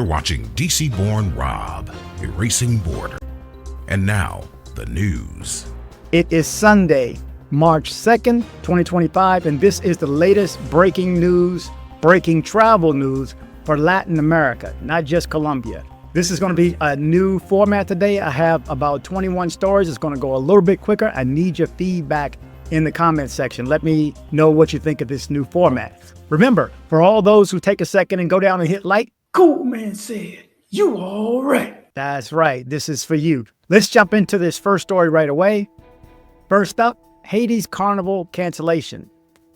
You're watching dcbornrob, Erasing Border. And now, the news. It is Sunday, March 2nd, 2025, and this is the latest breaking news, breaking travel news for Latin America, not just Colombia. This is going to be a new format today. I have about 21 stories. It's going to go a little bit quicker. I need your feedback in the comments section. Let me know what you think of this new format. Remember, for all those who take a second and go down and hit like, Cool Man said, you all right. That's right. This is for you. Let's jump into this first story right away. First up, Haiti's Carnival cancellation.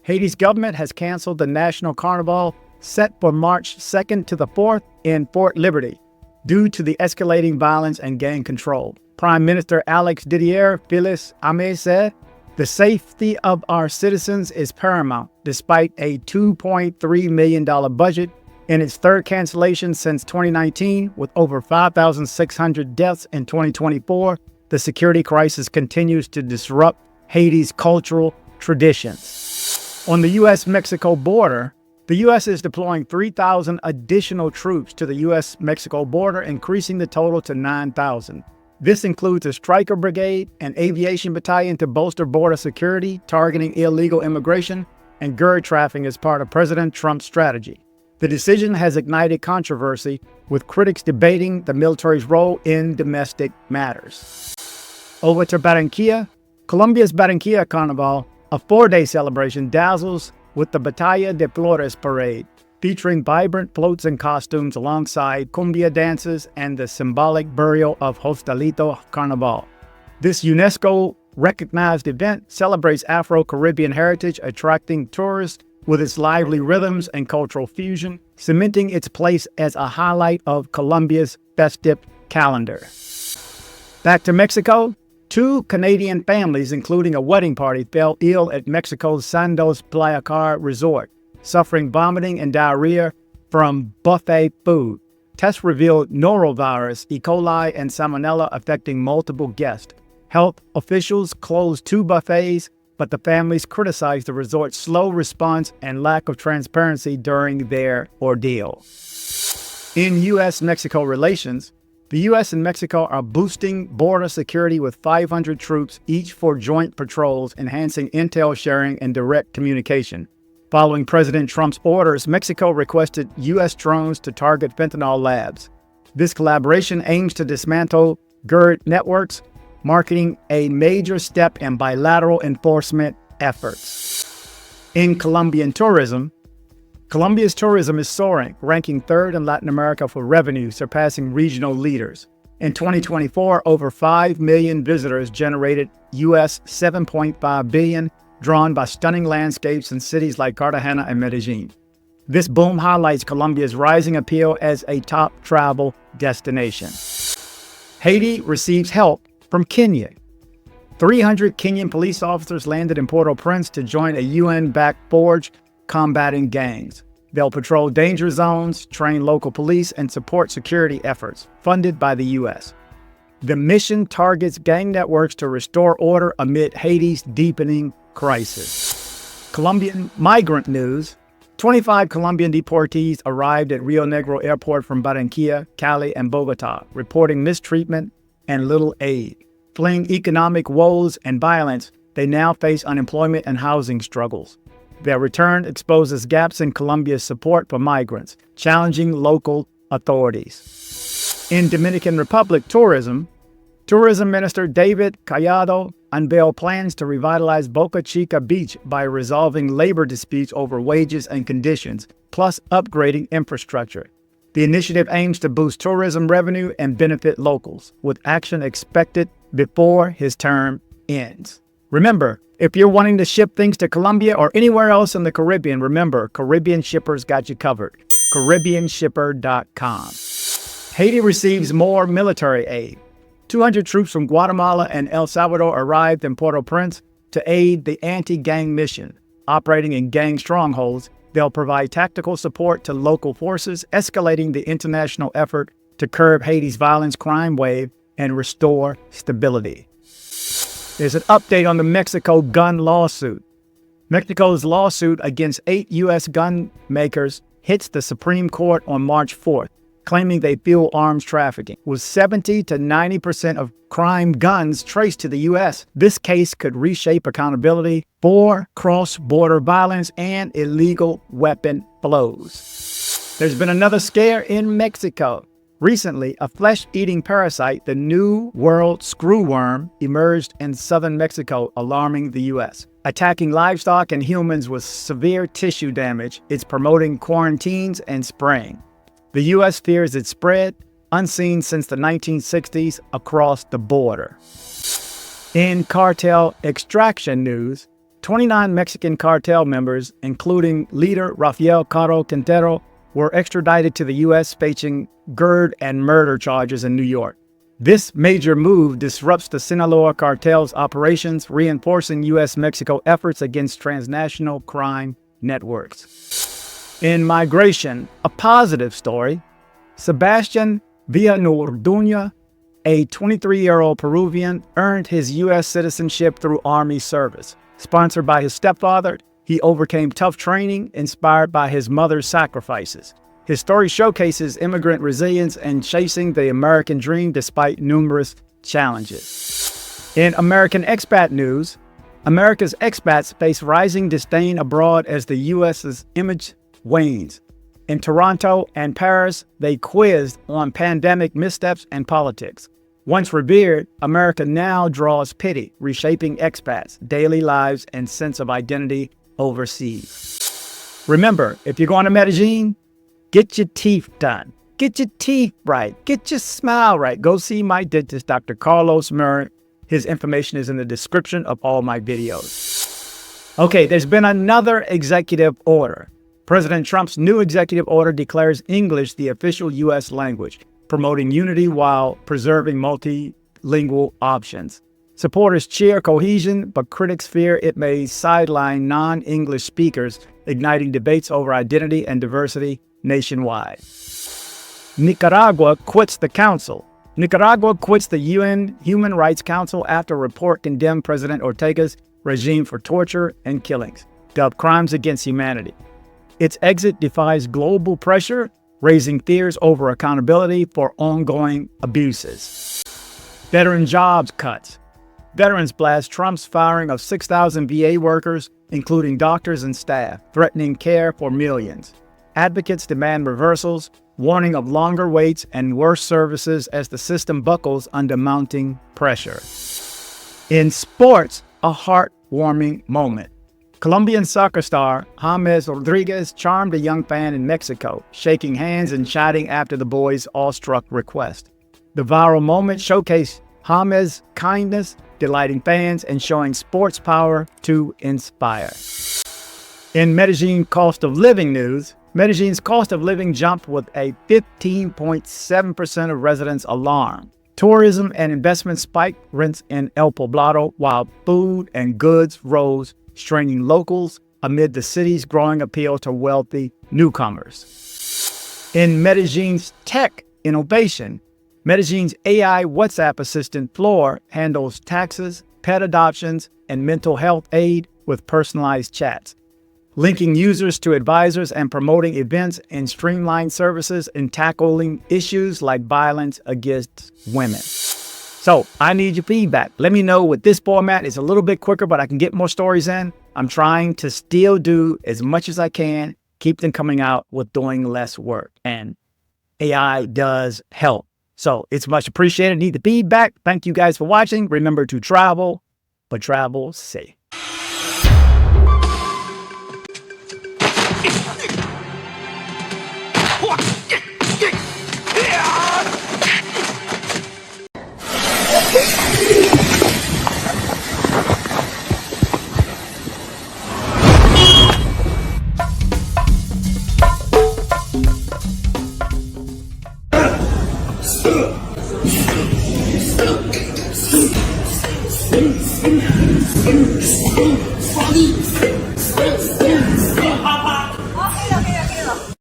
Haiti's government has canceled the national Carnival set for March 2nd to the 4th in Fort Liberty due to the escalating violence and gang control. Prime Minister Alex Didier Fils-Aimé said, "The safety of our citizens is paramount, despite a $2.3 million budget. In its third cancellation since 2019, with over 5,600 deaths in 2024, the security crisis continues to disrupt Haiti's cultural traditions." On the U.S.-Mexico border, the U.S. is deploying 3,000 additional troops to the U.S.-Mexico border, increasing the total to 9,000. This includes a striker brigade, an aviation battalion to bolster border security, targeting illegal immigration, and girl trafficking as part of President Trump's strategy. The decision has ignited controversy, with critics debating the military's role in domestic matters. Over to Barranquilla. Colombia's Barranquilla Carnival, a 4-day celebration, dazzles with the Batalla de Flores parade, featuring vibrant floats and costumes alongside cumbia dances and the symbolic burial of Hostalito Carnival. This UNESCO-recognized event celebrates Afro-Caribbean heritage, attracting tourists with its lively rhythms and cultural fusion, cementing its place as a highlight of Colombia's festive calendar. Back to Mexico. 2 Canadian families, including a wedding party, fell ill at Mexico's Sandos Playacar resort, suffering vomiting and diarrhea from buffet food. Tests revealed norovirus, E. coli, and salmonella affecting multiple guests. Health officials closed 2 buffets, but the families criticized the resort's slow response and lack of transparency during their ordeal. In U.S.-Mexico relations, the U.S. and Mexico are boosting border security with 500 troops each for joint patrols, enhancing intel sharing and direct communication. Following President Trump's orders, Mexico requested U.S. drones to target fentanyl labs. This collaboration aims to dismantle GERD networks, marking a major step in bilateral enforcement efforts. In Colombian tourism, Colombia's tourism is soaring, ranking 3rd in Latin America for revenue, surpassing regional leaders. In 2024, over 5 million visitors generated US $7.5 billion, drawn by stunning landscapes in cities like Cartagena and Medellin. This boom highlights Colombia's rising appeal as a top travel destination. Haiti receives help from Kenya. 300 Kenyan police officers landed in Port-au-Prince to join a UN-backed force combating gangs. They'll patrol danger zones, train local police, and support security efforts funded by the U.S. The mission targets gang networks to restore order amid Haiti's deepening crisis. Colombian migrant news. 25 Colombian deportees arrived at Rio Negro Airport from Barranquilla, Cali, and Bogota, reporting mistreatment and little aid. Fleeing economic woes and violence, they now face unemployment and housing struggles. Their return exposes gaps in Colombia's support for migrants, challenging local authorities. In Dominican Republic tourism, Tourism Minister David Collado unveiled plans to revitalize Boca Chica Beach by resolving labor disputes over wages and conditions, plus upgrading infrastructure. The initiative aims to boost tourism revenue and benefit locals, with action expected before his term ends. Remember, if you're wanting to ship things to Colombia or anywhere else in the Caribbean, remember, Caribbean Shippers got you covered. CaribbeanShipper.com. Haiti receives more military aid. 200 troops from Guatemala and El Salvador arrived in Port-au-Prince to aid the anti-gang mission. Operating in gang strongholds, they'll provide tactical support to local forces, escalating the international effort to curb Haiti's violence crime wave and restore stability. There's an update on the Mexico gun lawsuit. Mexico's lawsuit against 8 U.S. gun makers hits the Supreme Court on March 4th. claiming they fuel arms trafficking. With 70 to 90% of crime guns traced to the U.S., this case could reshape accountability for cross-border violence and illegal weapon flows. There's been another scare in Mexico. Recently, a flesh-eating parasite, the New World screwworm, emerged in southern Mexico, alarming the U.S. Attacking livestock and humans with severe tissue damage, it's promoting quarantines and spraying. The U.S. fears its spread, unseen since the 1960s, across the border. In cartel extraction news, 29 Mexican cartel members, including leader Rafael Caro Quintero, were extradited to the U.S. facing GERD and murder charges in New York. This major move disrupts the Sinaloa cartel's operations, reinforcing U.S.-Mexico efforts against transnational crime networks. In migration, a positive story. Sebastian Villanueva, a 23-year-old Peruvian, earned his U.S. citizenship through Army service. Sponsored by his stepfather, he overcame tough training inspired by his mother's sacrifices. His story showcases immigrant resilience and chasing the American dream despite numerous challenges. In American expat news, America's expats face rising disdain abroad as the U.S.'s image wanes. In Toronto and Paris, they quizzed on pandemic missteps and politics. Once revered, America now draws pity, reshaping expats' daily lives and sense of identity overseas. Remember, if you're going to Medellin, get your teeth done. Get your teeth right. Get your smile right. Go see my dentist, Dr. Carlos Maury. His information is in the description of all my videos. Okay, there's been another executive order. President Trump's new executive order declares English the official U.S. language, promoting unity while preserving multilingual options. Supporters cheer cohesion, but critics fear it may sideline non-English speakers, igniting debates over identity and diversity nationwide. Nicaragua quits the council. Nicaragua quits the UN Human Rights Council after a report condemned President Ortega's regime for torture and killings, dubbed crimes against humanity. Its exit defies global pressure, raising fears over accountability for ongoing abuses. Veteran jobs cuts. Veterans blast Trump's firing of 6,000 VA workers, including doctors and staff, threatening care for millions. Advocates demand reversals, warning of longer waits and worse services as the system buckles under mounting pressure. In sports, a heartwarming moment. Colombian soccer star James Rodriguez charmed a young fan in Mexico, shaking hands and chatting after the boy's awestruck request. The viral moment showcased James' kindness, delighting fans and showing sports power to inspire. In Medellin cost of living news, Medellin's cost of living jumped with a 15.7% of residents alarmed. Tourism and investment spiked rents in El Poblado, while food and goods rose, straining locals amid the city's growing appeal to wealthy newcomers. In Medellin's tech innovation, Medellin's AI WhatsApp assistant Floor handles taxes, pet adoptions, and mental health aid with personalized chats, linking users to advisors and promoting events and streamlined services and tackling issues like violence against women. So I need your feedback. Let me know with this format. It's a little bit quicker, but I can get more stories in. I'm trying to still do as much as I can, keep them coming out with doing less work. And AI does help. So it's much appreciated. Need the feedback. Thank you guys for watching. Remember to travel, but travel safe.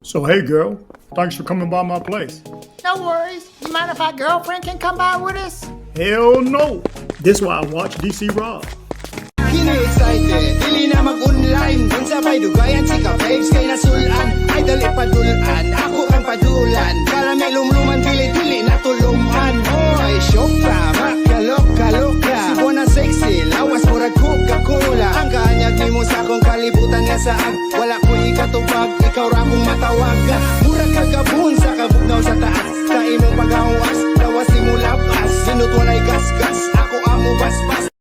So hey girl, thanks for coming by my place. No worries. You mind if our girlfriend can come by with us? Hell no. This why I watch dcbornrob. Kini excited, dili na mag-online. Unsa may dugayan, chika babes kay nasulan. Idol ipadulan, ako ang padulan Karamelong luman, dili-dili na tuluman Hoy, syokra, makaloka-loka Si Bona sexy, lawas murag Coca-Cola Ang kaanyag ni mo sa akong kalibutan nga saag Wala ko ikatubag, ikaw ra kong matawag Murag kagabun sa kabugnaw sa taas Sa imong paghawas, lawas ni mo labas Sinut walay gas-gas, ako amo bas-bas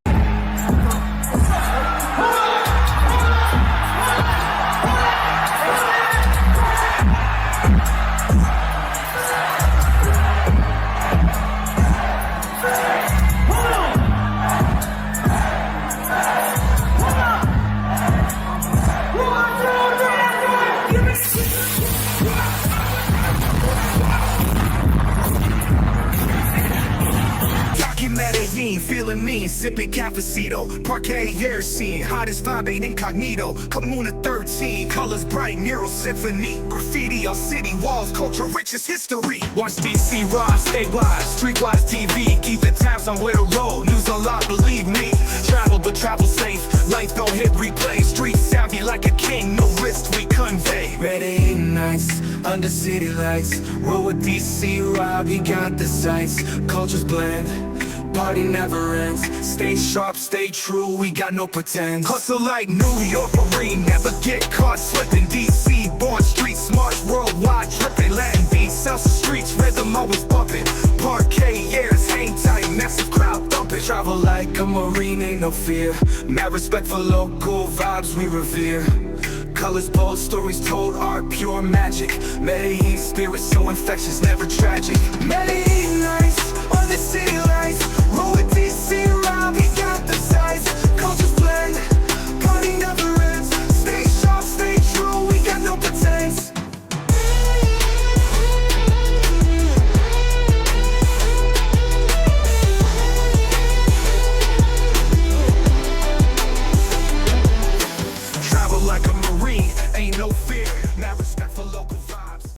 Medellin, feeling mean, sipping cafecito Parquet air scene, hottest vibe ain't incognito Comuna 13, colors bright, mural symphony Graffiti on city walls, culture rich as history Watch dcbornrob, stay wise, streetwise TV Keeping tabs on where to roll, news a lot, believe me Travel but travel safe, life don't hit replay Streets savvy like a king, no risk we convey Medellin nights, under city lights Roll with dcbornrob, he got the sights Cultures blend Party never ends, stay sharp, stay true, we got no pretend Hustle like New York Marine, never get caught slipping DC, born street smart, worldwide tripping Latin beats, South streets, rhythm always bumping Parquet airs, hang tight, massive crowd thumping Travel like a Marine, ain't no fear Mad respect for local vibes we revere Colors bold, stories told, art pure magic Medellin spirit so infectious, never tragic Medellin nights, on the city lights